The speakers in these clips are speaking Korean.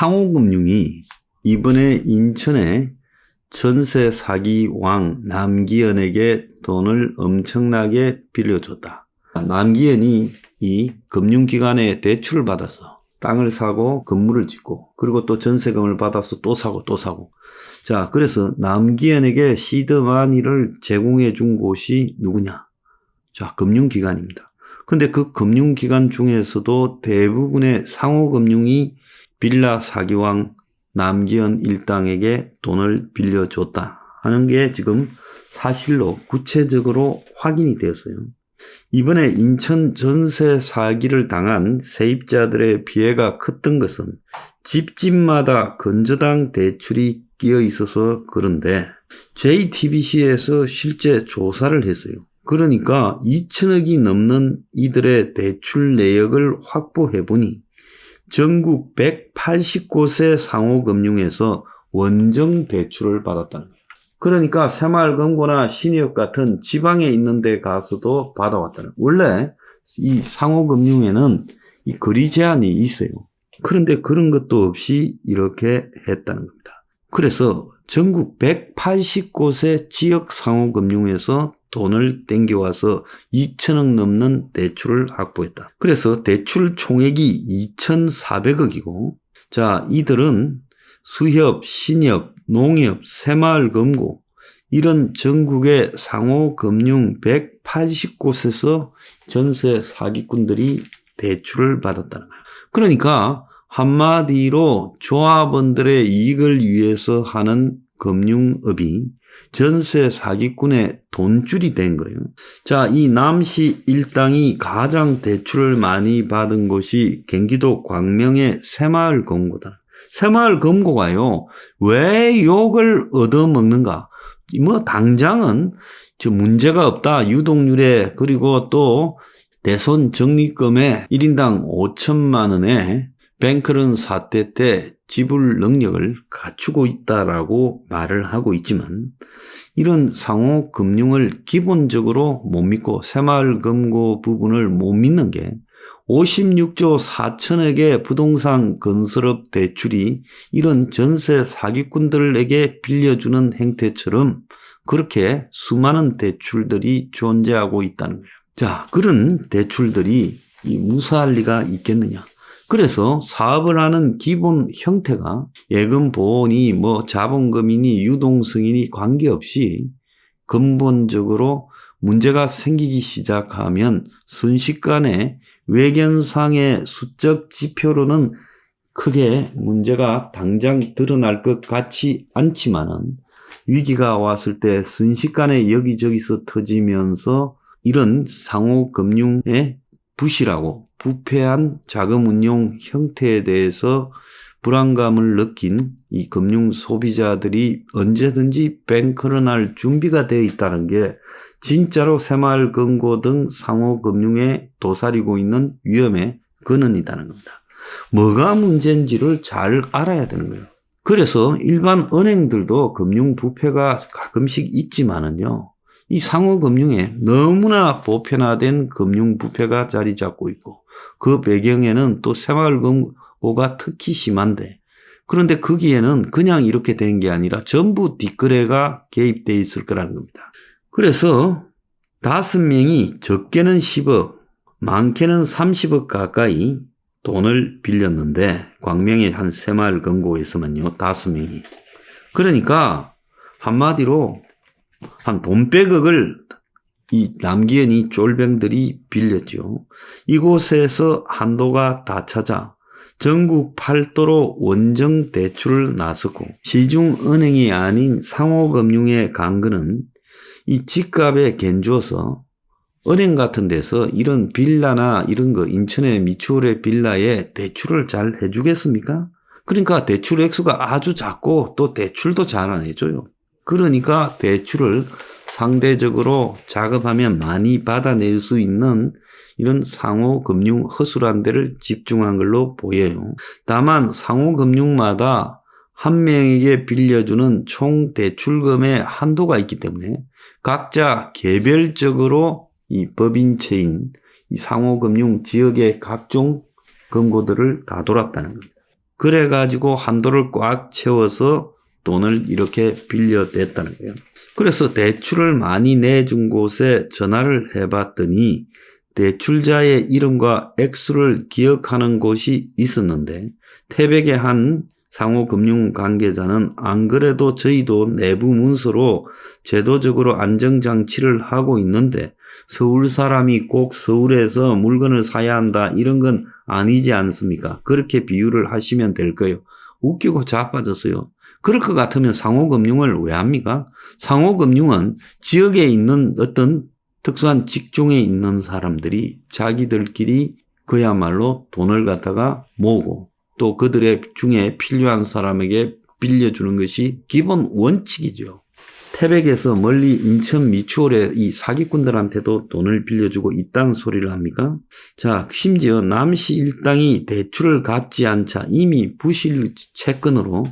상호금융이 이번에 인천에 전세 사기 왕 남기현에게 돈을 엄청나게 빌려줬다. 남기현이 이 금융기관에 대출을 받아서 땅을 사고 건물을 짓고 그리고 또 전세금을 받아서 또 사고 또 사고. 자, 그래서 남기현에게 시드마니를 제공해 준 곳이 누구냐? 자, 금융기관입니다. 근데 그 금융기관 중에서도 대부분의 상호금융이 빌라 사기왕 남기현 일당에게 돈을 빌려줬다 하는 게 지금 사실로 구체적으로 확인이 되었어요. 이번에 인천 전세 사기를 당한 세입자들의 피해가 컸던 것은 집집마다 건저당 대출이 끼어 있어서 그런데 JTBC에서 실제 조사를 했어요. 그러니까 2천억이 넘는 이들의 대출 내역을 확보해보니 전국 180곳의 상호금융에서 원정 대출을 받았다는 거예요. 그러니까 새마을금고나 신의역 같은 지방에 있는 데 가서도 받아왔다는 거예요. 원래 이 상호금융에는 이 거리 제한이 있어요. 그런데 그런 것도 없이 이렇게 했다는 겁니다. 그래서 전국 180곳의 지역 상호금융에서 돈을 땡겨와서 2천억 넘는 대출을 확보했다. 그래서 대출 총액이 2,400억이고, 자, 이들은 수협, 신협, 농협, 새마을금고, 이런 전국의 상호금융 180곳에서 전세 사기꾼들이 대출을 받았다는 거예요. 그러니까 한마디로 조합원들의 이익을 위해서 하는 금융업이 전세 사기꾼의 돈줄이 된 거예요. 자, 이 남씨 일당이 가장 대출을 많이 받은 곳이 경기도 광명의 새마을금고다. 새마을금고가요, 왜 욕을 얻어먹는가? 뭐 당장은 저 문제가 없다. 유동률에, 그리고 또 대손 적립금에 1인당 5천만 원에 뱅크런 사태 때 지불 능력을 갖추고 있다라고 말을 하고 있지만 이런 상호금융을 기본적으로 못 믿고 새마을금고 부분을 못 믿는 게 56조 4천억의 부동산 건설업 대출이 이런 전세 사기꾼들에게 빌려주는 행태처럼 그렇게 수많은 대출들이 존재하고 있다는 거예요. 자, 그런 대출들이 무사할 리가 있겠느냐? 그래서 사업을 하는 기본 형태가 예금 보호니 뭐 자본금이니 유동성이니 관계없이 근본적으로 문제가 생기기 시작하면 순식간에 외견상의 수적 지표로는 크게 문제가 당장 드러날 것 같지 않지만은 위기가 왔을 때 순식간에 여기저기서 터지면서 이런 상호금융의 부실하고 부패한 자금운용 형태에 대해서 불안감을 느낀 이 금융 소비자들이 언제든지 뱅크런할 준비가 되어 있다는 게 진짜로 새마을금고 등 상호금융에 도사리고 있는 위험의 근원이라는 겁니다. 뭐가 문제인지를 잘 알아야 되는 거예요. 그래서 일반 은행들도 금융 부패가 가끔씩 있지만은요, 이 상호금융에 너무나 보편화된 금융 부패가 자리 잡고 있고 그 배경에는 또 새마을금고가 특히 심한데, 그런데 거기에는 그냥 이렇게 된 게 아니라 전부 뒷거래가 개입되어 있을 거라는 겁니다. 그래서 5명이 적게는 10억, 많게는 30억 가까이 돈을 빌렸는데 광명의 한 새마을금고에서만요 5명이. 그러니까 한마디로 한 돈 100억을 이 남기현이 쫄병들이 빌렸죠. 이곳에서 한도가 다 찾아 전국 8도로 원정 대출을 나섰고 시중은행이 아닌 상호금융에 간 거는 이 집값에 견주어서 은행 같은 데서 이런 빌라나 이런 거 인천의 미추홀의 빌라에 대출을 잘 해주겠습니까? 그러니까 대출 액수가 아주 작고 또 대출도 잘 안 해줘요. 그러니까 대출을 상대적으로 작업하면 많이 받아낼 수 있는 이런 상호금융 허술한 데를 집중한 걸로 보여요. 다만 상호금융마다 한 명에게 빌려주는 총 대출금의 한도가 있기 때문에 각자 개별적으로 이 법인체인 이 상호금융 지역의 각종 금고들을 다 돌았다는 겁니다. 그래가지고 한도를 꽉 채워서 돈을 이렇게 빌려댔다는 거예요. 그래서 대출을 많이 내준 곳에 전화를 해봤더니 대출자의 이름과 액수를 기억하는 곳이 있었는데 태백의 한 상호금융 관계자는 안 그래도 저희도 내부 문서로 제도적으로 안정장치를 하고 있는데 서울 사람이 꼭 서울에서 물건을 사야 한다 이런 건 아니지 않습니까? 그렇게 비유를 하시면 될 거예요. 웃기고 자빠졌어요. 그럴 것 같으면 상호금융을 왜 합니까? 상호금융은 지역에 있는 어떤 특수한 직종에 있는 사람들이 자기들끼리 그야말로 돈을 갖다가 모으고 또 그들의 중에 필요한 사람에게 빌려주는 것이 기본 원칙이죠. 태백에서 멀리 인천 미추홀에 이 사기꾼들한테도 돈을 빌려주고 있다는 소리를 합니까? 자, 심지어 남씨 일당이 대출을 갚지 않자 이미 부실 채권으로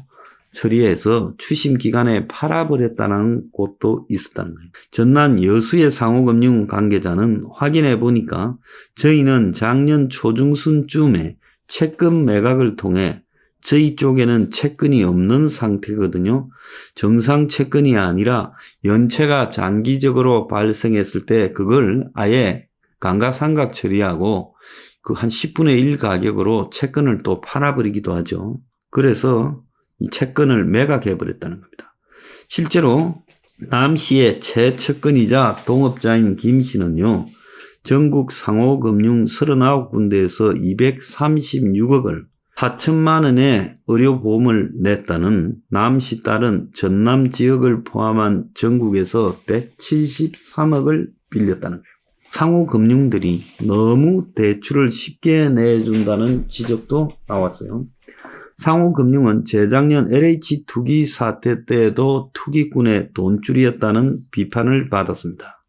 처리해서 추심 기간에 팔아버렸다는 곳도 있었다는 거예요. 전남 여수의 상호금융 관계자는 확인해 보니까 저희는 작년 초중순쯤에 채권 매각을 통해 저희 쪽에는 채권이 없는 상태거든요. 정상 채권이 아니라 연체가 장기적으로 발생했을 때 그걸 아예 감가상각 처리하고 그 한 10분의 1 가격으로 채권을 또 팔아버리기도 하죠. 그래서 이 채권을 매각해버렸다는 겁니다. 실제로 남 씨의 최측근이자 동업자인 김 씨는요. 전국 상호금융 39군데에서 236억을 4천만 원의 의료보험을 냈다는 남 씨 딸은 전남 지역을 포함한 전국에서 173억을 빌렸다는 거예요. 상호금융들이 너무 대출을 쉽게 내준다는 지적도 나왔어요. 상호금융은 재작년 LH 투기 사태 때에도 투기꾼의 돈줄이었다는 비판을 받았습니다.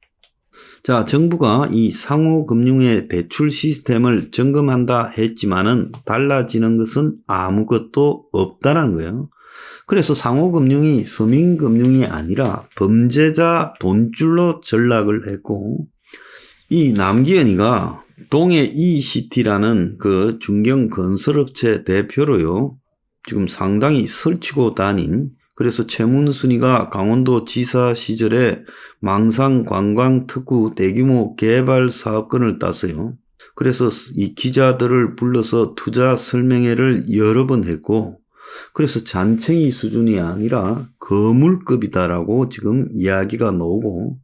자, 정부가 이 상호금융의 대출 시스템을 점검한다 했지만은 달라지는 것은 아무것도 없다는 거예요. 그래서 상호금융이 서민금융이 아니라 범죄자 돈줄로 전락을 했고 이 남기현이가 동해 이시티라는 그 중견건설업체 대표로요. 지금 상당히 설치고 다닌 그래서 최문순이가 강원도 지사 시절에 망상 관광특구 대규모 개발 사업권을 땄어요. 그래서 이 기자들을 불러서 투자 설명회를 여러 번 했고 그래서 잔챙이 수준이 아니라 거물급이다라고 지금 이야기가 나오고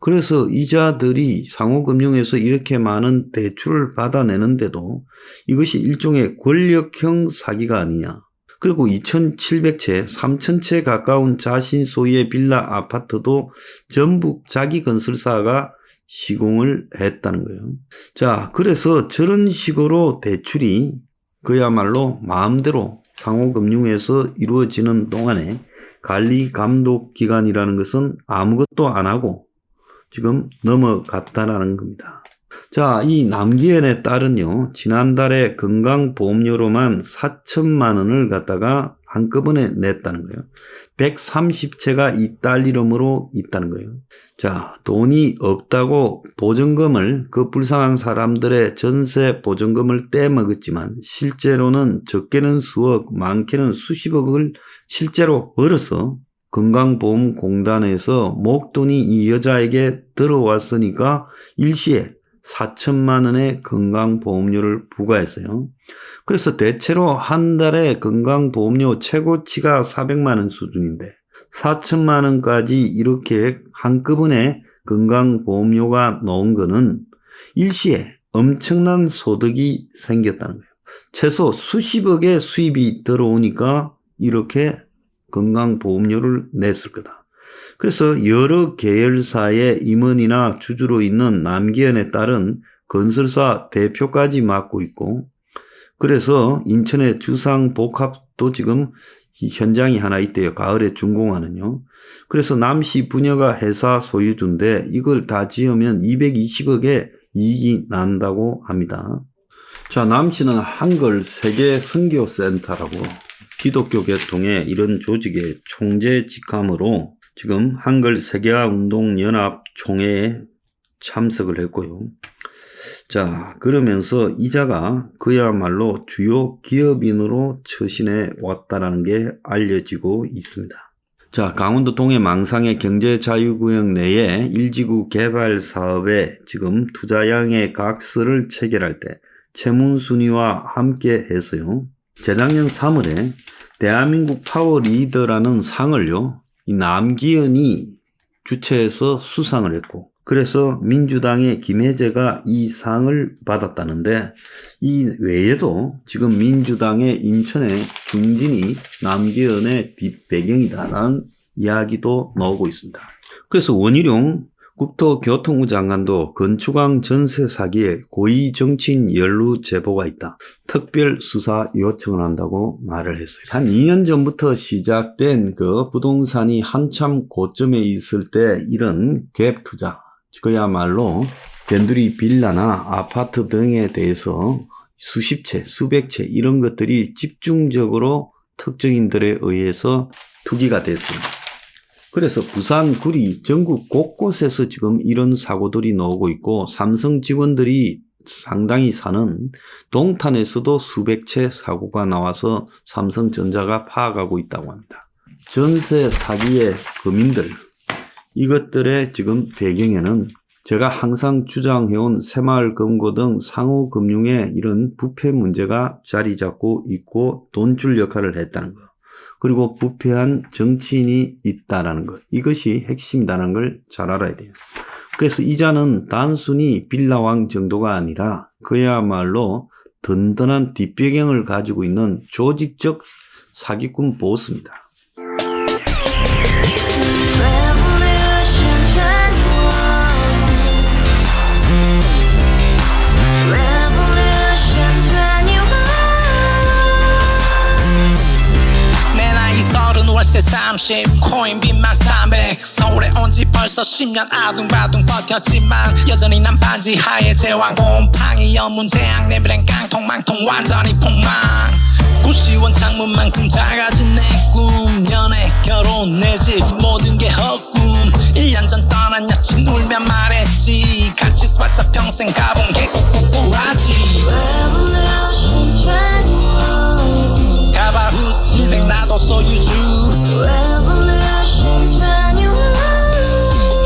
그래서 이자들이 상호금융에서 이렇게 많은 대출을 받아내는데도 이것이 일종의 권력형 사기가 아니냐. 그리고 2,700채, 3,000채 가까운 자신 소유의 빌라 아파트도 전부 자기 건설사가 시공을 했다는 거예요. 자, 그래서 저런 식으로 대출이 그야말로 마음대로 상호금융에서 이루어지는 동안에 관리 감독 기관이라는 것은 아무것도 안 하고 지금 넘어갔다라는 겁니다. 자, 이 남기현의 딸은요, 지난달에 건강보험료로만 4천만 원을 갖다가 한꺼번에 냈다는 거예요. 130채가 이 딸 이름으로 있다는 거예요. 자, 돈이 없다고 보증금을 그 불쌍한 사람들의 전세 보증금을 떼먹었지만 실제로는 적게는 수억, 많게는 수십억을 실제로 벌어서 건강보험공단에서 목돈이 이 여자에게 들어왔으니까 일시에 4천만 원의 건강보험료를 부과했어요. 그래서 대체로 한 달에 건강보험료 최고치가 400만 원 수준인데 4천만 원까지 이렇게 한꺼번에 건강보험료가 나온 거는 일시에 엄청난 소득이 생겼다는 거예요. 최소 수십억의 수입이 들어오니까 이렇게 건강보험료를 냈을 거다. 그래서 여러 계열사의 임원이나 주주로 있는 남기현의 딸은 건설사 대표까지 맡고 있고 그래서 인천의 주상복합도 지금 현장이 하나 있대요. 가을에 준공하는요. 그래서 남씨 부녀가 회사 소유주인데 이걸 다 지으면 220억의 이익이 난다고 합니다. 자, 남씨는 한글 세계 선교센터라고 기독교 계통의 이런 조직의 총재 직함으로 지금 한글 세계화 운동 연합 총회에 참석을 했고요. 자, 그러면서 이자가 그야말로 주요 기업인으로 처신해 왔다라는 게 알려지고 있습니다. 자, 강원도 동해 망상의 경제자유구역 내에 1지구 개발 사업에 지금 투자양의 각서를 체결할 때 채문순위와 함께 해서요. 재작년 3월에 대한민국 파워 리더라는 상을요, 이 남기현이 주최해서 수상을 했고, 그래서 민주당의 김혜재가 이 상을 받았다는데, 이 외에도 지금 민주당의 인천의 중진이 남기현의 뒷배경이다라는 이야기도 나오고 있습니다. 그래서 원희룡 국토교통부 장관도 건축왕 전세 사기에 고위 정치인 연루 제보가 있다. 특별 수사 요청을 한다고 말을 했어요. 한 2년 전부터 시작된 그 부동산이 한참 고점에 있을 때 이런 갭 투자, 그야말로 변두리 빌라나 아파트 등에 대해서 수십 채, 수백 채 이런 것들이 집중적으로 특정인들에 의해서 투기가 됐습니다. 그래서 부산, 구리, 전국 곳곳에서 지금 이런 사고들이 나오고 있고, 삼성 직원들이 상당히 사는 동탄에서도 수백 채 사고가 나와서 삼성전자가 파악하고 있다고 합니다. 전세 사기의 범인들, 이것들의 지금 배경에는 제가 항상 주장해온 새마을금고 등 상호금융의 이런 부패 문제가 자리 잡고 있고 돈줄 역할을 했다는 것, 그리고 부패한 정치인이 있다는 것, 이것이 핵심이라는 걸 잘 알아야 돼요. 그래서 이자는 단순히 빌라왕 정도가 아니라 그야말로 든든한 뒷배경을 가지고 있는 조직적 사기꾼 보스입니다. 월세 30 코인빚만 300 서울에 온지 벌써 10년 아둥바둥 버텼지만 여전히 난 반지 하에 제왕 곰팡이 연문제약 내비랭 깡통망통 완전히 폭망 90원 창문만큼 작아진 내 꿈 연애 결혼 내 집 모든 게 헛꿈 1년 전 떠난 여친 울며 말했지 같이 살자 평생 가본 게 꼬꼬꼬라지 가바후스 700 나도 소유주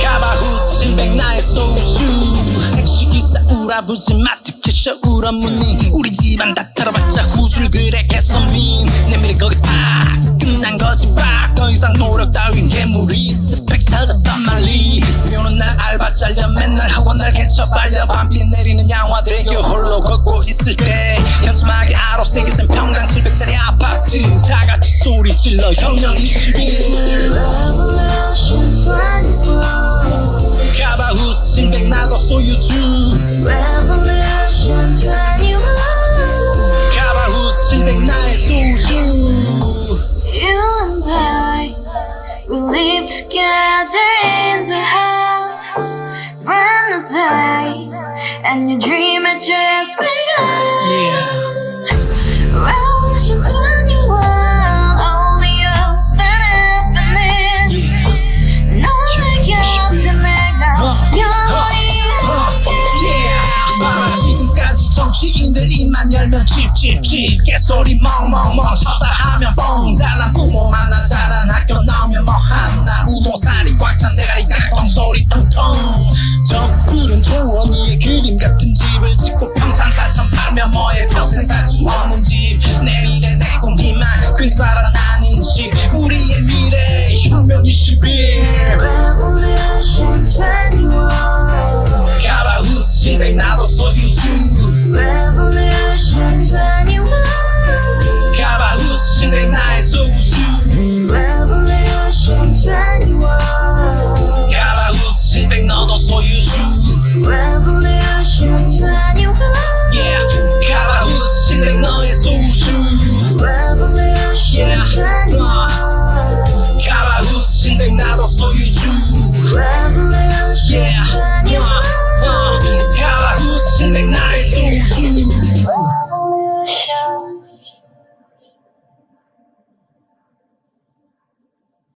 가바후스 700 나의 소유주 택시기사 우라부지 마트캐셔 울어문니 우리 집안 다 털어봤자 후줄 그래 개선민 내 미래 거기서 팍 끝난 거지 팍 더 이상 노력 따윈 괴물이 스펙 찾아 산말리 비오는 날 알바 잘려 맨날 학원 날 개쳐 빨려 밤비 내리는 양화대교 홀로 걷고 있을 때 현수막에 아로 새겨진 평당 700짜리 아파트 다같이 소리 질러 혁명 21 가바후스 700 나도 소유주 가바후스 700 나의 소유주 You and I, we live together in the house. Brand new day, and your dream had just begun. Revolution 21, only open happiness. 너의 곁에 내가 영원히 함께. 지금까지 정치인들 입만 열면 찝찝찝 개소리 멍멍멍 쳤다 하면 뻥 잘난 부모 만나 잘난 학교 나오면 뭐 하나 우동살이 꽉 찬 대가리 깡통 소리 텅텅 적들은 조원이의 그림 같은 집을 짓고 평상 4천 팔면 뭐해 평생 살 수 없는 집 내 미래 내 꿈 희망 괜찮아나는 집 우리의 미래 혁명 21 Revolution 21. 가바후스 700 나도